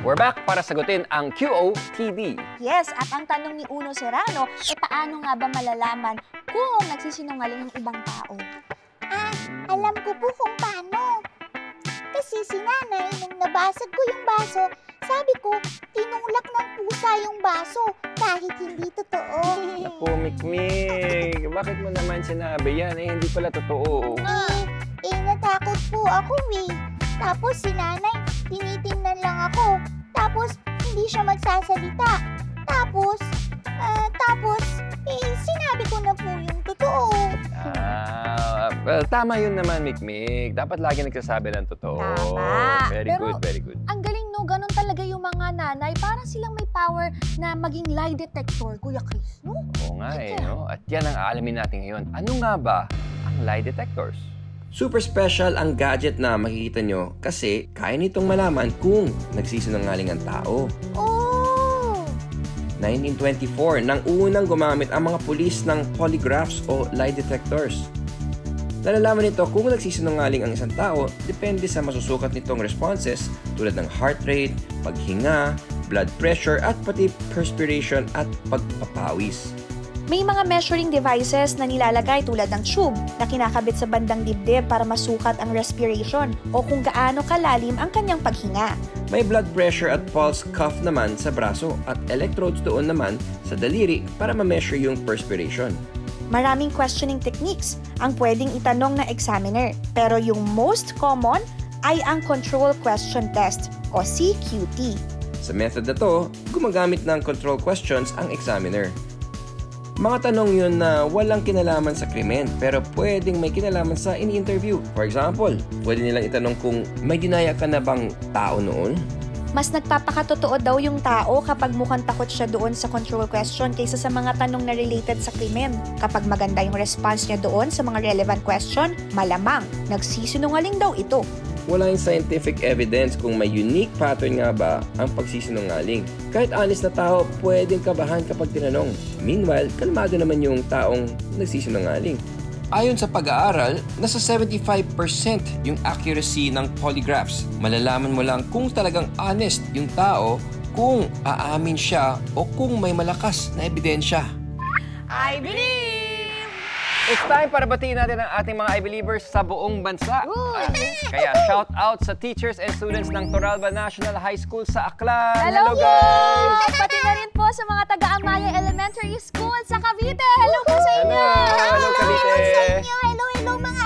We're back para sagutin ang QOTD. Yes, at ang tanong ni Uno Serrano, paano nga ba malalaman kung nagsisinungaling ang ibang tao? Alam ko po kung paano. Kasi si nanay, nung nabasag ko yung baso, sabi ko, tinulak ng pusa yung baso kahit hindi totoo. Naku, Mikmik, bakit mo naman sinabi yan? Hindi pala totoo. Natakot po ako Tapos si nanay, tinitingnan lang ako. Tapos, hindi siya magsasalita. Tapos, sinabi ko na po yung totoo. Well, tama yun naman, Mikmik. Dapat lagi nagsasabi ng totoo. Tama. Very good, very good. Ang galing, no? Ganon talaga yung mga nanay. Parang silang may power na maging lie detector, Kuya Chris, no? Oo nga no? At yan ang aalamin natin ngayon. Ano nga ba ang lie detectors? Super special ang gadget na makikita nyo kasi kaya nitong malaman kung nagsisinungaling ang tao. 1924, nang unang gumamit ang mga pulis ng polygraphs o lie detectors. Nalalaman nito kung nagsisinungaling ang isang tao depende sa masusukat nitong responses tulad ng heart rate, paghinga, blood pressure at pati perspiration at pagpapawis. May mga measuring devices na nilalagay tulad ng tube na kinakabit sa bandang dibdib para masukat ang respiration o kung gaano kalalim ang kanyang paghinga. May blood pressure at pulse cuff naman sa braso at electrodes doon naman sa daliri para ma-measure yung perspiration. Maraming questioning techniques ang pwedeng itanong ng examiner, pero yung most common ay ang Control Question Test o CQT. Sa method na to, gumagamit ng control questions ang examiner. Mga tanong yun na walang kinalaman sa krimen pero pwedeng may kinalaman sa in-interview. For example, pwede nilang itanong kung may dinaya ka na bang tao noon? Mas nagpapakatotoo daw yung tao kapag mukhang takot siya doon sa control question kaysa sa mga tanong na related sa krimen. Kapag maganda yung response niya doon sa mga relevant question, malamang nagsisinungaling daw ito. Wala yung scientific evidence kung may unique pattern nga ba ang pagsisinungaling. Kahit honest na tao, pwedeng kabahan kapag tinanong. Meanwhile, kalmado naman yung taong nagsisinungaling. Ayon sa pag-aaral, nasa 75% yung accuracy ng polygraphs. Malalaman mo lang kung talagang honest yung tao kung aamin siya o kung may malakas na ebidensya. I believe! It's time para batiin natin ang ating mga I-Believers sa buong bansa. Kaya shout out sa teachers and students ng Toralba National High School sa Aklan. Hello guys! Pati na rin po sa mga taga-Amaya Elementary School sa Cavite. Hello po sa inyo! Hello, Cavite! Hello sa inyo! Hello mga